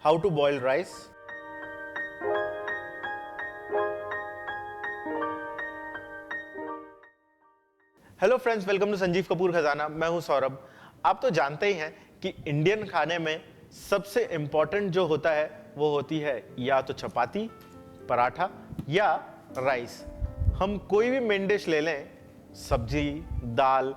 how to boil rice. Hello friends, welcome to Sanjeev Kapoor Khazana. मैं हूं सौरभ। आप तो जानते ही हैं कि इंडियन खाने में सबसे इंपॉर्टेंट जो होता है वो होती है या तो चपाती, पराठा या राइस। हम कोई भी मेन डिश ले लें, सब्जी, दाल,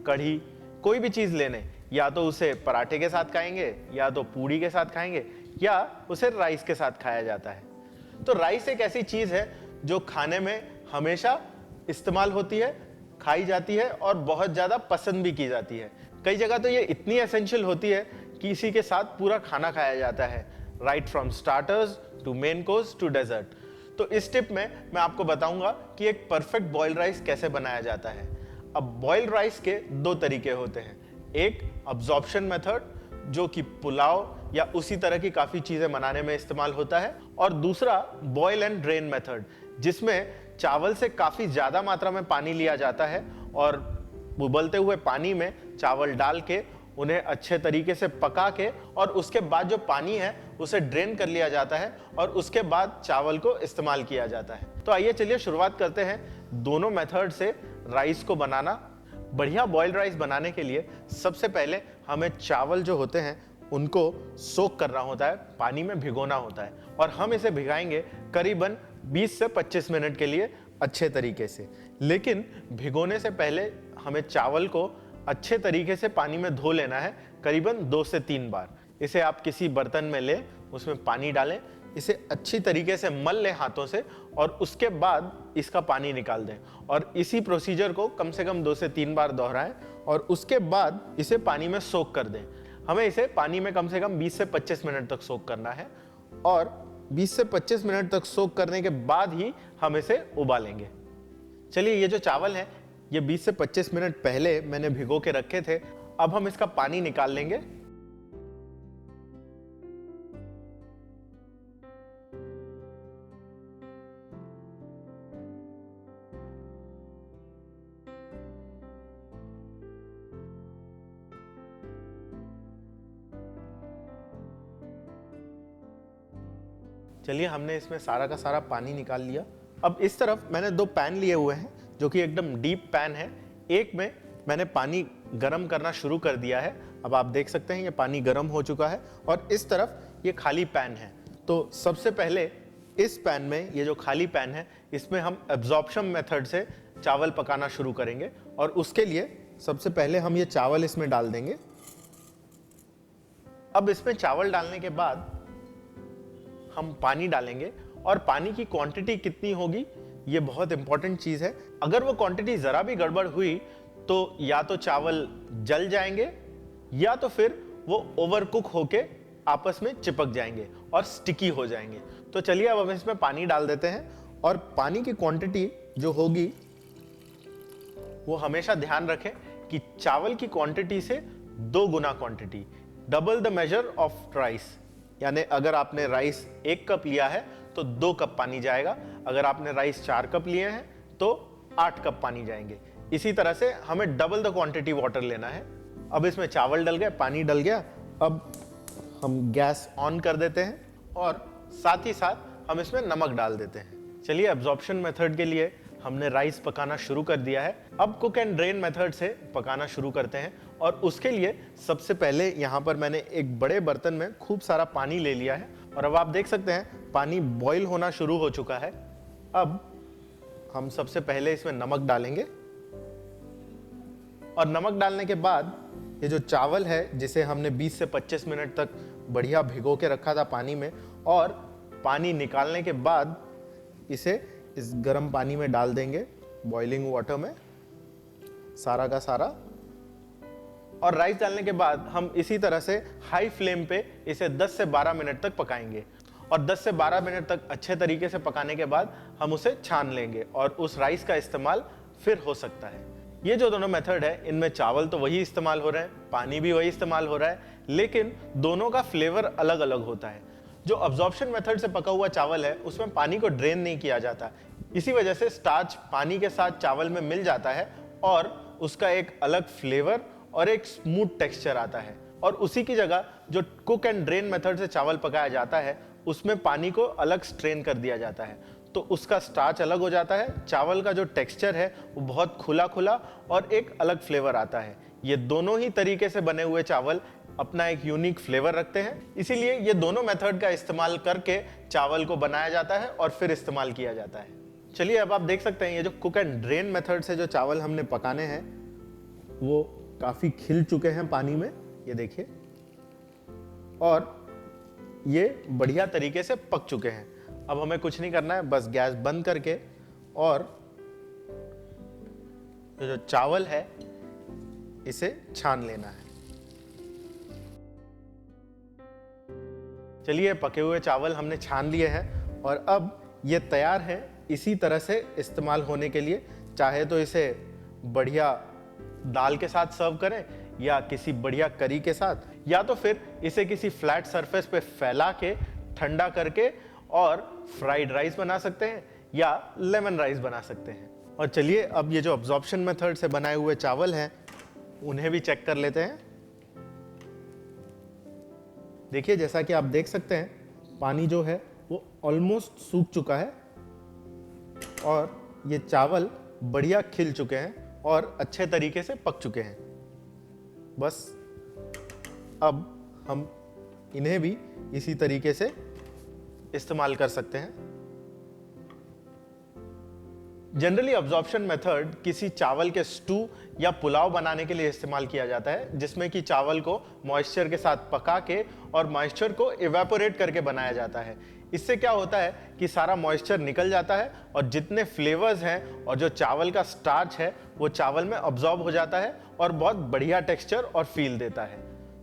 कढ़ी, कोई भी चीज़ ले लें, या तो उसे पराठे के साथ खाएंगे, या तो पूड़ी के साथ खाएंगे, या उसे राइस के साथ खाया जाता है। तो राइस एक ऐसी चीज़ है जो खाने में हमेशा इस्तेमाल होती है, खाई जाती है और बहुत ज़्यादा पसंद भी की जाती है। कई जगह तो ये इतनी एसेंशियल होती है कि इसी के साथ पूरा खाना खाया जाता है, right from starters to main course to dessert. तो इस टिप में मैं आपको बताऊंगा कि एक परफेक्ट बॉइल्ड राइस कैसे बनाया जाता है। अब बॉइल्ड राइस के दो तरीके होते हैं, एक अब्जॉर्प्शन मेथड जो कि पुलाव या उसी तरह की काफ़ी चीज़ें बनाने में इस्तेमाल होता है, और दूसरा बॉयल एंड ड्रेन मेथड जिसमें चावल से काफ़ी ज़्यादा मात्रा में पानी लिया जाता है और उबलते हुए पानी में चावल डाल के उन्हें अच्छे तरीके से पका के और उसके बाद जो पानी है उसे ड्रेन कर लिया जाता है और उसके बाद चावल को इस्तेमाल किया जाता है। तो आइए चलिए शुरुआत करते हैं दोनों मेथड से राइस को बनाना। बढ़िया बॉइल्ड राइस बनाने के लिए सबसे पहले हमें चावल जो होते हैं उनको सोक करना होता है, पानी में भिगोना होता है, और हम इसे भिगाएंगे करीबन 20 से 25 मिनट के लिए अच्छे तरीके से। लेकिन भिगोने से पहले हमें चावल को अच्छे तरीके से पानी में धो लेना है, करीबन 2 से 3 बार। इसे आप किसी बर्तन में लें, उसमें पानी डालें, इसे अच्छी तरीके से मल लें हाथों से और उसके बाद इसका पानी निकाल दें, और इसी प्रोसीजर को कम से कम 2 से 3 बार दोहराएं और उसके बाद इसे पानी में सोक कर दें। हमें इसे पानी में कम से कम 20 से 25 मिनट तक सोक करना है, और 20 से 25 मिनट तक सोक करने के बाद ही हम इसे उबालेंगे। चलिए, ये जो चावल है ये 20 से 25 मिनट पहले मैंने भिगो के रखे थे। अब हम इसका पानी निकाल लेंगे। चलिए, हमने इसमें सारा का सारा पानी निकाल लिया। अब इस तरफ मैंने 2 पैन लिए हुए हैं जो कि एकदम डीप पैन है। एक में मैंने पानी गर्म करना शुरू कर दिया है। अब आप देख सकते हैं ये पानी गर्म हो चुका है, और इस तरफ ये खाली पैन है। तो सबसे पहले इस पैन में, ये जो खाली पैन है, इसमें हम एब्जॉर्प्शन मेथड से चावल पकाना शुरू करेंगे, और उसके लिए सबसे पहले हम ये चावल इसमें डाल देंगे। अब इसमें चावल डालने के बाद हम पानी डालेंगे, और पानी की क्वांटिटी कितनी होगी ये बहुत इंपॉर्टेंट चीज है। अगर वो क्वांटिटी जरा भी गड़बड़ हुई तो या तो चावल जल जाएंगे या तो फिर वो ओवरकुक होके आपस में चिपक जाएंगे और स्टिकी हो जाएंगे। तो चलिए, अब हम इसमें पानी डाल देते हैं, और पानी की क्वांटिटी जो होगी वो हमेशा ध्यान रखें कि चावल की क्वांटिटी से 2 गुना quantity, double the measure of rice. यानी अगर आपने राइस 1 कप लिया है तो 2 कप पानी जाएगा, अगर आपने राइस 4 कप लिए हैं तो 8 कप पानी जाएंगे। इसी तरह से हमें डबल द क्वांटिटी वाटर लेना है। अब इसमें चावल डल गया, पानी डल गया। अब हम गैस ऑन कर देते हैं और साथ ही साथ हम इसमें नमक डाल देते हैं। चलिए, एब्जॉर्प्शन मेथड के लिए हमने राइस पकाना शुरू कर दिया है। अब कुक एंड ड्रेन मेथड से पकाना शुरू करते हैं, और उसके लिए सबसे पहले यहाँ पर मैंने एक बड़े बर्तन में खूब सारा पानी ले लिया है, और अब आप देख सकते हैं पानी बॉईल होना शुरू हो चुका है। अब हम सबसे पहले इसमें नमक डालेंगे, और नमक डालने के बाद ये जो चावल है जिसे हमने 20 से 25 मिनट तक बढ़िया भिगो के रखा था पानी में, और पानी निकालने के बाद इसे इस गर्म पानी में डाल देंगे, बॉइलिंग वाटर में, सारा का सारा। और राइस डालने के बाद हम इसी तरह से हाई फ्लेम पे इसे 10 से 12 मिनट तक पकाएंगे, और 10 से 12 मिनट तक अच्छे तरीके से पकाने के बाद हम उसे छान लेंगे और उस राइस का इस्तेमाल फिर हो सकता है। ये जो दोनों मेथड है, इनमें चावल तो वही इस्तेमाल हो रहे हैं, पानी भी वही इस्तेमाल हो रहा है, लेकिन दोनों का फ्लेवर अलग अलग होता है। जो अब्जॉर्प्शन मेथड से पका हुआ चावल है उसमें पानी को ड्रेन नहीं किया जाता, इसी वजह से स्टार्च पानी के साथ चावल में मिल जाता है और उसका एक अलग फ्लेवर और एक स्मूथ टेक्सचर आता है। और उसी की जगह जो कुक एंड ड्रेन मेथड से चावल पकाया जाता है उसमें पानी को अलग स्ट्रेन कर दिया जाता है, तो उसका स्टार्च अलग हो जाता है, चावल का जो टेक्सचर है वो बहुत खुला खुला और एक अलग फ्लेवर आता है। ये दोनों ही तरीके से बने हुए चावल अपना एक यूनिक फ्लेवर रखते हैं, इसीलिए ये दोनों मेथड का इस्तेमाल करके चावल को बनाया जाता है और फिर इस्तेमाल किया जाता है। चलिए अब आप देख सकते हैं ये जो कुक एंड ड्रेन मेथड से जो चावल हमने पकाने हैं वो काफी खिल चुके हैं पानी में, ये देखिए, और ये बढ़िया तरीके से पक चुके हैं। अब हमें कुछ नहीं करना है, बस गैस बंद करके और ये जो चावल है इसे छान लेना है। चलिए पके हुए चावल हमने छान लिए हैं और अब ये तैयार है इसी तरह से इस्तेमाल होने के लिए। चाहे तो इसे बढ़िया दाल के साथ सर्व करें या किसी बढ़िया करी के साथ, या तो फिर इसे किसी फ्लैट सरफेस पे फैला के ठंडा करके और फ्राइड राइस बना सकते हैं या लेमन राइस बना सकते हैं। और चलिए अब ये जो अब्जॉर्प्शन मेथड से बनाए हुए चावल हैं उन्हें भी चेक कर लेते हैं। देखिए जैसा कि आप देख सकते हैं पानी जो है वो ऑलमोस्ट सूख चुका है और ये चावल बढ़िया खिल चुके हैं और अच्छे तरीके से पक चुके हैं। बस अब हम इन्हें भी इसी तरीके से इस्तेमाल कर सकते हैं। जनरली अब्जॉर्प्शन मेथड किसी चावल के स्टू या पुलाव बनाने के लिए इस्तेमाल किया जाता है, जिसमें कि चावल को मॉइस्चर के साथ पका के और मॉइस्चर को इवेपोरेट करके बनाया जाता है। इससे क्या होता है कि सारा मॉइस्चर निकल जाता है और जितने फ्लेवर्स हैं और जो चावल का स्टार्च है वो चावल में अब्जॉर्ब हो जाता है और बहुत बढ़िया टेक्सचर और फील देता है।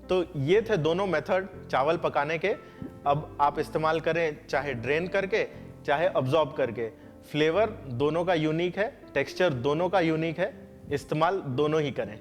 तो ये थे दोनों मेथड चावल पकाने के। अब आप इस्तेमाल करें चाहे ड्रेन करके चाहे अब्जॉर्ब करके, फ्लेवर दोनों का यूनिक है, टेक्सचर दोनों का यूनिक है, इस्तेमाल दोनों ही करें।